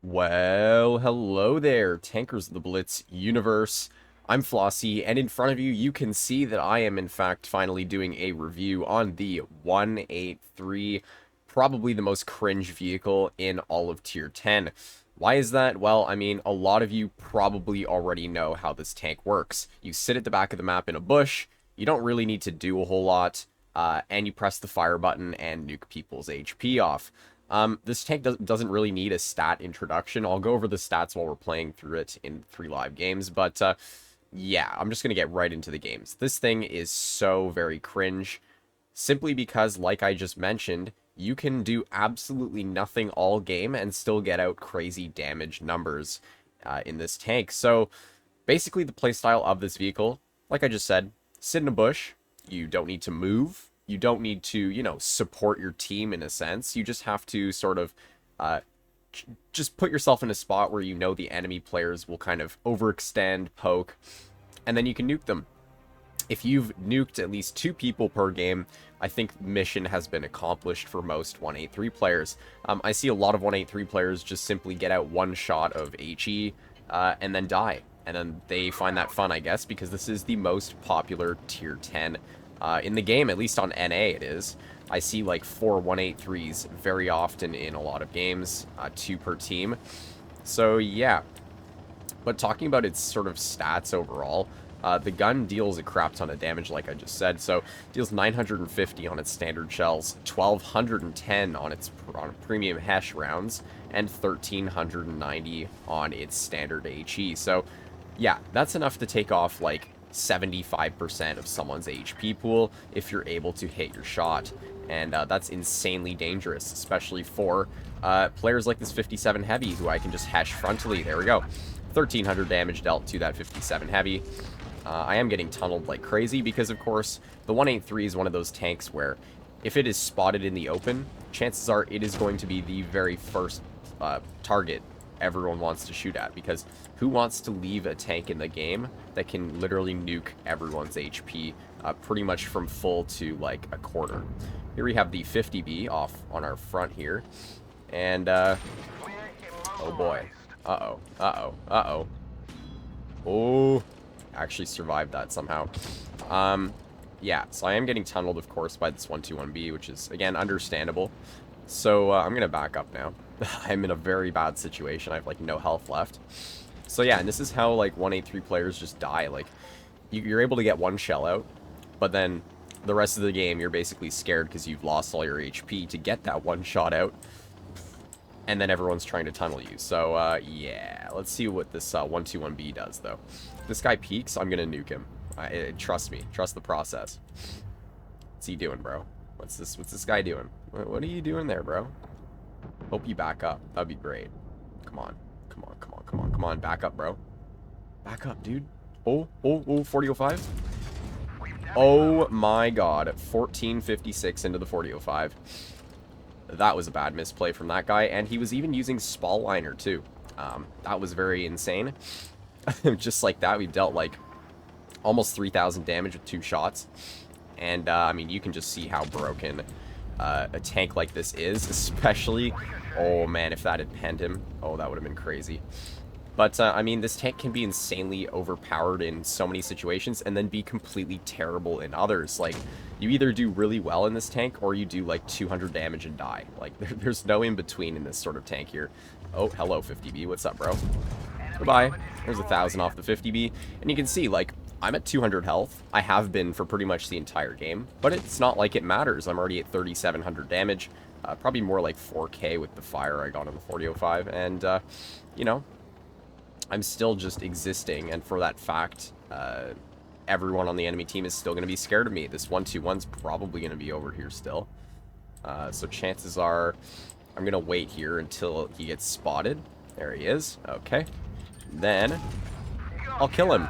Well, hello there, Tankers of the Blitz universe. I'm Flossie, and in front of you, you can see that I am, in fact, finally doing a review on the 183, probably the most cringe vehicle in all of Tier 10. Why is that? Well, I mean, a lot of you probably already know how this tank works. You sit at the back of the map in a bush, you don't really need to do a whole lot, and you press the fire button and nuke people's HP off. This tank doesn't really need a stat introduction. I'll go over the stats while we're playing through it in 3 live games, but yeah, I'm just going to get right into the games. This thing is so very cringe, simply because, like I just mentioned, you can do absolutely nothing all game and still get out crazy damage numbers in this tank. So, basically the playstyle of this vehicle, like I just said, sit in a bush, you don't need to move, you don't need to, support your team in a sense. You just have to sort of just put yourself in a spot where you know the enemy players will kind of overextend, poke, and then you can nuke them. If you've nuked at least 2 people per game, I think the mission has been accomplished for most 183 players. I see a lot of 183 players just simply get out one shot of HE and then die. And then they find that fun, I guess, because this is the most popular tier 10 in the game, at least on NA it is. I see like 4 183s very often in a lot of games, 2 per team. So yeah, but talking about its sort of stats overall, the gun deals a crap ton of damage, like I just said. So deals 950 on its standard shells, 1210 on its premium Hesh rounds, and 1390 on its standard HE. So yeah, that's enough to take off like 75% of someone's HP pool if you're able to hit your shot. And that's insanely dangerous, especially for players like this 57 Heavy, who I can just Hesh frontally. There we go. 1300 damage dealt to that 57 Heavy. I am getting tunneled like crazy because, of course, the 183 is one of those tanks where if it is spotted in the open, chances are it is going to be the very first target everyone wants to shoot at, because who wants to leave a tank in the game that can literally nuke everyone's HP pretty much from full to like a quarter. Here we have the 50B off on our front here, and oh boy, oh, actually survived that somehow. Yeah, so I am getting tunneled, of course, by this 121B, which is, again, understandable. So I'm gonna back up now. I'm in a very bad situation. I have like no health left. So yeah, and this is how like 183 players just die. Like you're able to get one shell out, but then the rest of the game you're basically scared because you've lost all your HP to get that one shot out, and then everyone's trying to tunnel you. So yeah, let's see what this 121B does though. If this guy peeks, I'm gonna nuke him. Trust me, trust the process. What's he doing, bro? What's this guy doing? What are you doing there, bro? Hope you back up. That'd be great. Come on. Come on, come on, come on, come on. Back up, bro. Back up, dude. Oh, 4005. Oh my god. 1456 into the 4005. That was a bad misplay from that guy, and he was even using Spall Liner, too. That was very insane. Just like that, we dealt, like, almost 3,000 damage with 2 shots. And, I mean, you can just see how broken a tank like this is, especially, oh man, if that had penned him, oh, that would have been crazy. But, I mean, this tank can be insanely overpowered in so many situations and then be completely terrible in others. Like, you either do really well in this tank or you do, like, 200 damage and die. Like, there's no in-between in this sort of tank here. Oh, hello, 50B. What's up, bro? Goodbye. There's 1,000 off the 50B. And you can see, like, I'm at 200 health. I have been for pretty much the entire game, but it's not like it matters. I'm already at 3,700 damage, probably more like 4K with the fire I got on the 4005, and, you know, I'm still just existing, and for that fact, everyone on the enemy team is still going to be scared of me. This 121's probably going to be over here still, so chances are I'm going to wait here until he gets spotted. There he is. Okay. Then I'll kill him.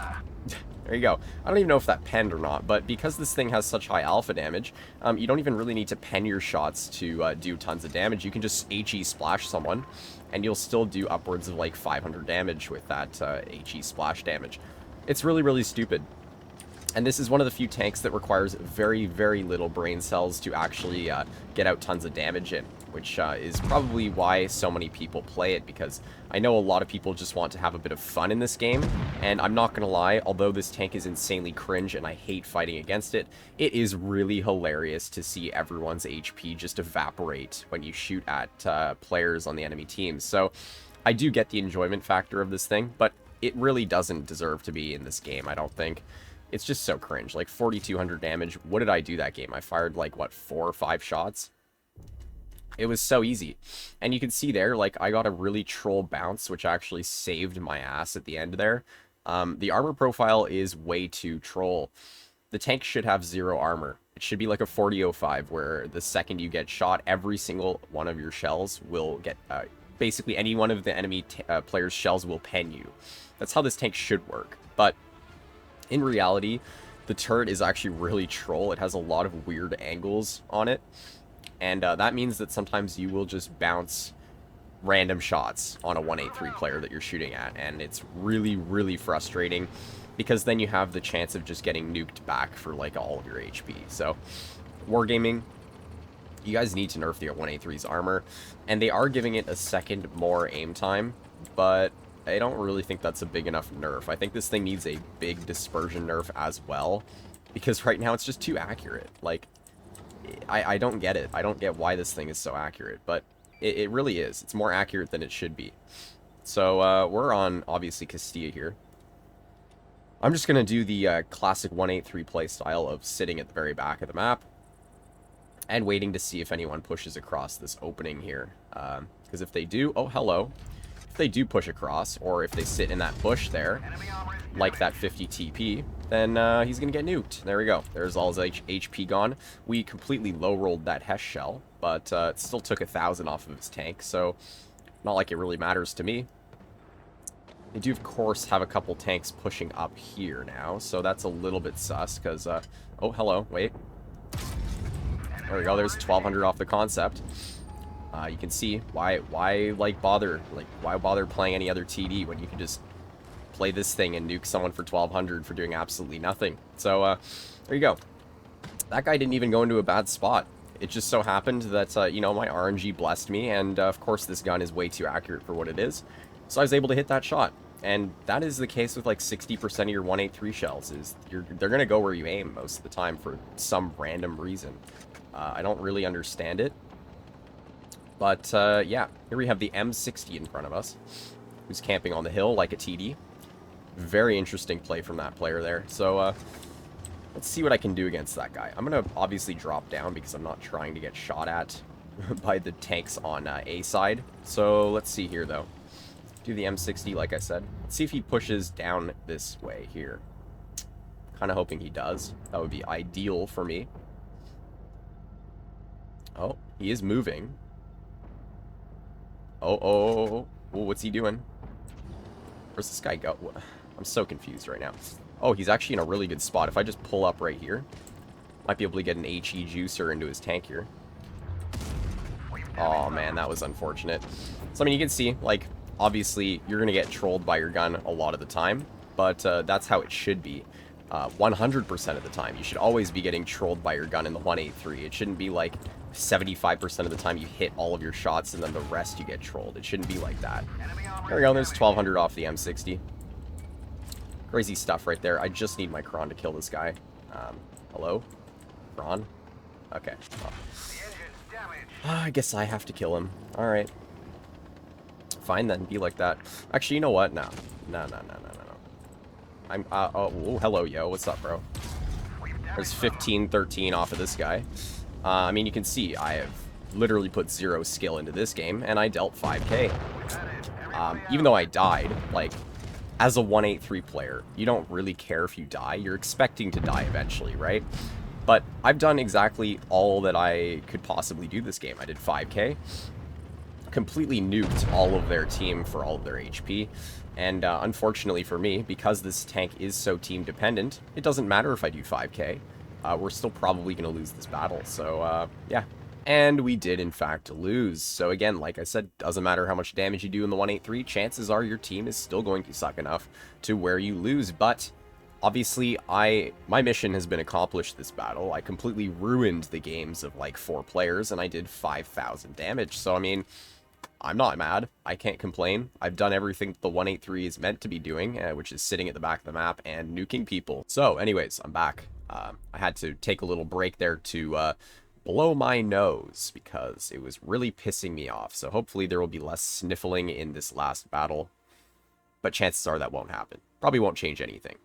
There you go. I don't even know if that penned or not, but because this thing has such high alpha damage, you don't even really need to pen your shots to do tons of damage. You can just HE splash someone, and you'll still do upwards of like 500 damage with that HE splash damage. It's really, really stupid. And this is one of the few tanks that requires very, very little brain cells to actually get out tons of damage in. which is probably why so many people play it, because I know a lot of people just want to have a bit of fun in this game, and I'm not gonna lie, although this tank is insanely cringe and I hate fighting against it, it is really hilarious to see everyone's HP just evaporate when you shoot at players on the enemy team. So I do get the enjoyment factor of this thing, but it really doesn't deserve to be in this game, I don't think. It's just so cringe. Like, 4,200 damage. What did I do that game? I fired, like, what, 4 or 5 shots? It was so easy. And you can see there, like, I got a really troll bounce, which actually saved my ass at the end there. The armor profile is way too troll. The tank should have 0 armor. It should be like a 40-05, where the second you get shot, every single one of your shells will get... basically, any one of the enemy player's shells will pen you. That's how this tank should work. But in reality, the turret is actually really troll. It has a lot of weird angles on it. And that means that sometimes you will just bounce random shots on a 183 player that you're shooting at. And it's really, really frustrating, because then you have the chance of just getting nuked back for, like, all of your HP. So, Wargaming, you guys need to nerf the 183's armor. And they are giving it a second more aim time, but I don't really think that's a big enough nerf. I think this thing needs a big dispersion nerf as well, because right now it's just too accurate. Like, I don't get it. I don't get why this thing is so accurate, but it really is. It's more accurate than it should be. So, we're on, obviously, Castilla here. I'm just going to do the classic 183 play style of sitting at the very back of the map and waiting to see if anyone pushes across this opening here. Because if they do... Oh, hello. If they do push across, or if they sit in that bush there, like that 50 TP, then he's going to get nuked. There we go. There's all his HP gone. We completely low-rolled that Hesh shell, but it still took 1,000 off of his tank, so not like it really matters to me. They do, of course, have a couple tanks pushing up here now, so that's a little bit sus, because... oh, hello. Wait. There we go. There's 1,200 off the concept. You can see why bother playing any other TD when you can just play this thing and nuke someone for 1,200 for doing absolutely nothing. So, there you go. That guy didn't even go into a bad spot. It just so happened that, you know, my RNG blessed me, and, of course, this gun is way too accurate for what it is. So I was able to hit that shot. And that is the case with, like, 60% of your 183 shells, is they're going to go where you aim most of the time for some random reason. I don't really understand it. But, yeah, here we have the M60 in front of us, who's camping on the hill like a TD. Very interesting play from that player there. So, let's see what I can do against that guy. I'm going to obviously drop down because I'm not trying to get shot at by the tanks on A side. So, let's see here, though. Do the M60, like I said. Let's see if he pushes down this way here. Kind of hoping he does. That would be ideal for me. Oh, he is moving. Oh, what's he doing? Where's this guy go? I'm so confused right now. Oh, he's actually in a really good spot. If I just pull up right here, might be able to get an HE juicer into his tank here. Oh, man, that was unfortunate. So, I mean, you can see, like, obviously, you're going to get trolled by your gun a lot of the time, but that's how it should be. 100% of the time. You should always be getting trolled by your gun in the 183. It shouldn't be like 75% of the time you hit all of your shots and then the rest you get trolled. It shouldn't be like that. There we go. There's 1,200 off the M60. Crazy stuff right there. I just need my Kron to kill this guy. Hello? Kron? Okay. Well, I guess I have to kill him. Alright. Fine then. Be like that. Actually, you know what? No. No. I'm, oh, hello, yo. What's up, bro? There's 15-13 off of this guy. I mean, you can see I have literally put 0 skill into this game, and I dealt 5k. Even though I died, like, as a 183 player, you don't really care if you die. You're expecting to die eventually, right? But I've done exactly all that I could possibly do this game. I did 5k, completely nuked all of their team for all of their HP. And unfortunately for me, because this tank is so team dependent, it doesn't matter if I do 5k. We're still probably going to lose this battle. So, yeah. And we did, in fact, lose. So again, like I said, doesn't matter how much damage you do in the 183, chances are your team is still going to suck enough to where you lose. But Obviously, my mission has been accomplished this battle. I completely ruined the games of like 4 players, and I did 5,000 damage. So, I mean, I'm not mad. I can't complain. I've done everything the 183 is meant to be doing, which is sitting at the back of the map and nuking people. So, anyways, I'm back. I had to take a little break there to blow my nose because it was really pissing me off. So hopefully there will be less sniffling in this last battle, but chances are that won't happen. Probably won't change anything.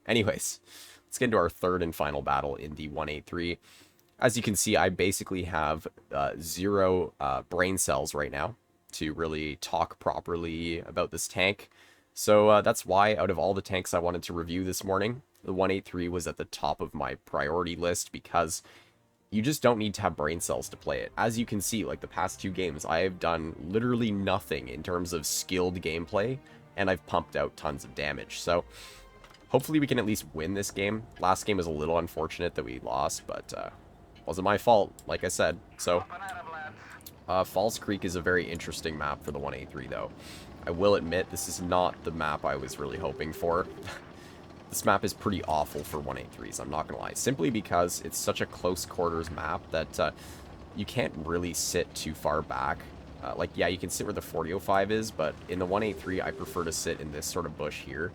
Anyways, let's get into our third and final battle in the 183. As you can see, I basically have 0 brain cells right now to really talk properly about this tank. So that's why out of all the tanks I wanted to review this morning, the 183 was at the top of my priority list because you just don't need to have brain cells to play it. As you can see, like the past 2 games, I have done literally nothing in terms of skilled gameplay, and I've pumped out tons of damage. So hopefully we can at least win this game. Last game was a little unfortunate that we lost, but wasn't my fault, like I said. So Falls Creek is a very interesting map for the 183, though. I will admit, this is not the map I was really hoping for. This map is pretty awful for 183s, I'm not gonna lie. Simply because it's such a close quarters map that you can't really sit too far back. Like, yeah, you can sit where the 4005 is, but in the 183, I prefer to sit in this sort of bush here.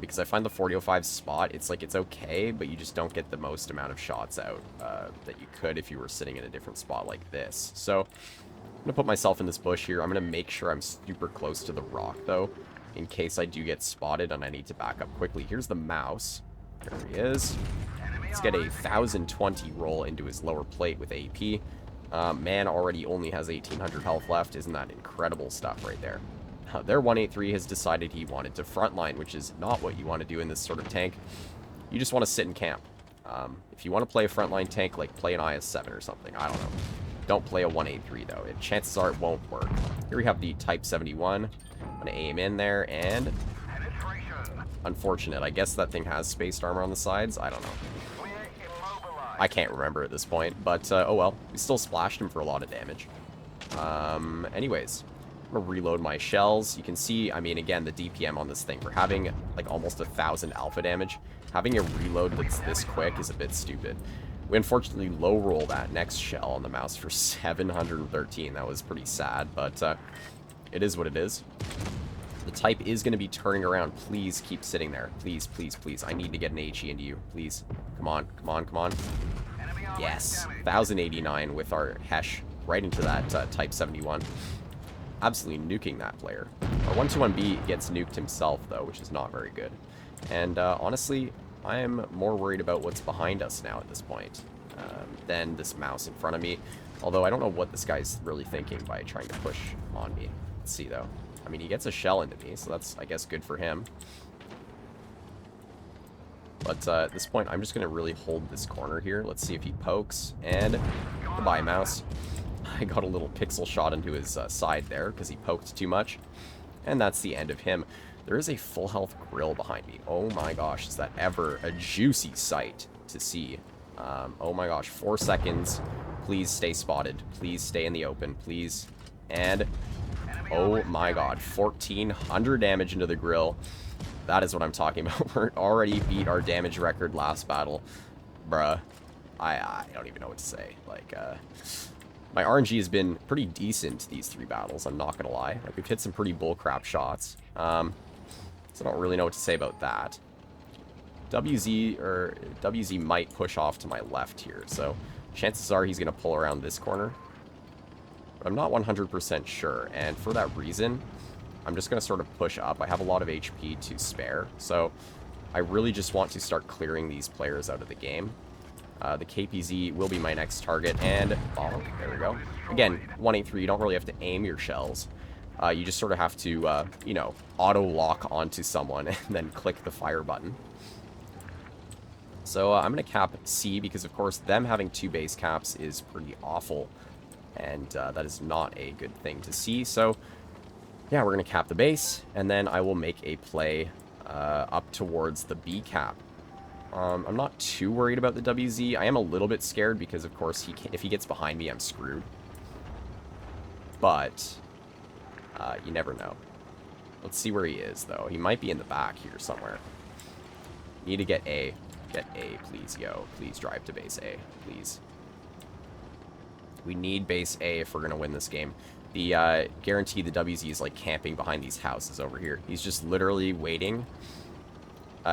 Because I find the 4005 spot, it's like, it's okay, but you just don't get the most amount of shots out that you could if you were sitting in a different spot like this. So, I'm going to put myself in this bush here. I'm going to make sure I'm super close to the rock, though, in case I do get spotted and I need to back up quickly. Here's the mouse. There he is. Let's get a 1020 roll into his lower plate with AP. Man already only has 1800 health left. Isn't that incredible stuff right there? Their 183 has decided he wanted to frontline, which is not what you want to do in this sort of tank. You just want to sit and camp. If you want to play a frontline tank, like play an IS-7 or something. I don't know. Don't play a 183, though. Chances are it won't work. Here we have the Type 71. I'm going to aim in there, and unfortunate. I guess that thing has spaced armor on the sides. I don't know. I can't remember at this point, but oh well. We still splashed him for a lot of damage. Anyways. I'm gonna reload my shells. You can see, I mean, again, the DPM on this thing, for having like almost 1,000 alpha damage, having a reload that's this quick is a bit stupid. We unfortunately low roll that next shell on the mouse for 713. That was pretty sad, but it is what it is. The Type is going to be turning around. Please keep sitting there. Please, please, please. I need to get an HE into you. Please. Come on, come on, come on. Yes. 1089 with our Hesh right into that Type 71. Absolutely nuking that player. Our 121B gets nuked himself, though, which is not very good. And honestly, I am more worried about what's behind us now at this point than this mouse in front of me. Although I don't know what this guy's really thinking by trying to push on me. Let's see, though. I mean, he gets a shell into me, so that's, I guess, good for him. But at this point, I'm just going to really hold this corner here. Let's see if he pokes. And goodbye, mouse. I got a little pixel shot into his side there because he poked too much. And that's the end of him. There is a full health grill behind me. Oh my gosh, is that ever a juicy sight to see. Oh my gosh, 4 seconds. Please stay spotted. Please stay in the open, please. And oh my god, 1,400 damage into the grill. That is what I'm talking about. We're already beat our damage record last battle. Bruh. I don't even know what to say. Like, my RNG has been pretty decent these 3 battles, I'm not gonna lie. Like, we've hit some pretty bullcrap shots. So I don't really know what to say about that. WZ might push off to my left here, so chances are he's gonna pull around this corner. But I'm not 100% sure, and for that reason, I'm just gonna sort of push up. I have a lot of HP to spare, so I really just want to start clearing these players out of the game. The KPZ will be my next target, and bonk, there we go. Again, 183, you don't really have to aim your shells. You just sort of have to, you know, auto-lock onto someone and then click the fire button. So I'm going to cap C because, of course, them having 2 base caps is pretty awful, and that is not a good thing to see. So, yeah, we're going to cap the base, and then I will make a play up towards the B cap. I'm not too worried about the WZ. I am a little bit scared because, of course, if he gets behind me, I'm screwed. But you never know. Let's see where he is, though. He might be in the back here somewhere. Need to get A. Get A, please, yo. Please drive to base A, please. We need base A if we're going to win this game. The guarantee the WZ is like camping behind these houses over here. He's just literally waiting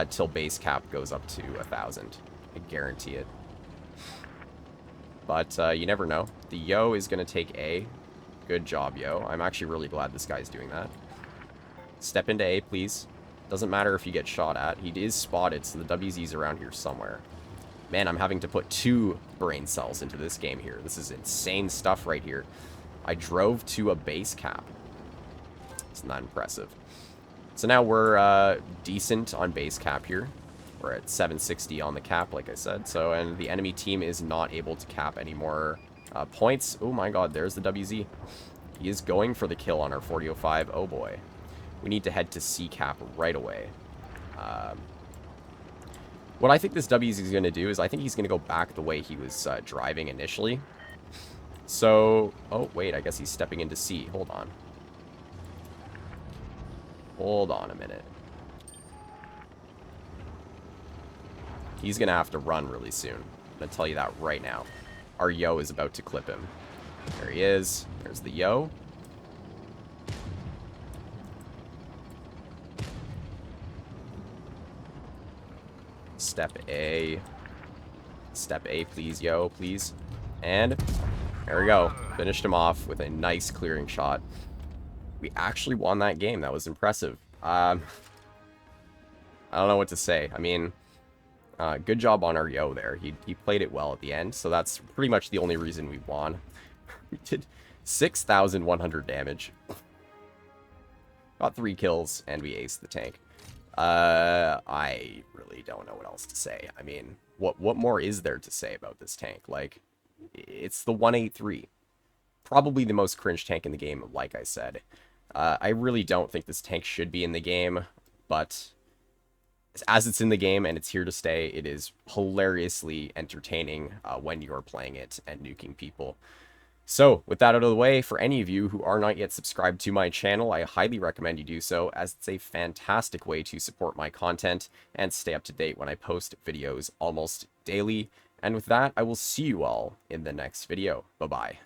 till base cap goes up to 1,000. I guarantee it. But you never know. The Yo is going to take A. Good job, Yo. I'm actually really glad this guy's doing that. Step into A, please. Doesn't matter if you get shot at. He is spotted, so the WZ's around here somewhere. Man, I'm having to put 2 brain cells into this game here. This is insane stuff right here. I drove to a base cap. It's not impressive. So now we're decent on base cap here. We're at 760 on the cap, like I said. So, and the enemy team is not able to cap any more points. Oh my god, there's the WZ. He is going for the kill on our 4005. Oh boy. We need to head to C cap right away. What I think this WZ is going to do is I think he's going to go back the way he was driving initially. So, oh, wait, I guess he's stepping into C. Hold on. Hold on a minute. He's going to have to run really soon. I'm going to tell you that right now. Our Yo is about to clip him. There he is. There's the Yo. Step A. Step A, please, Yo, please. And there we go. Finished him off with a nice clearing shot. We actually won that game. That was impressive. I don't know what to say. I mean, good job on our Yo there. He played it well at the end, so that's pretty much the only reason we won. We did 6,100 damage. Got 3 kills, and we aced the tank. I really don't know what else to say. I mean, what more is there to say about this tank? Like, it's the 183. Probably the most cringe tank in the game, like I said. I really don't think this tank should be in the game, but as it's in the game and it's here to stay, it is hilariously entertaining when you're playing it and nuking people. So, with that out of the way, for any of you who are not yet subscribed to my channel, I highly recommend you do so, as it's a fantastic way to support my content and stay up to date when I post videos almost daily. And with that, I will see you all in the next video. Bye-bye.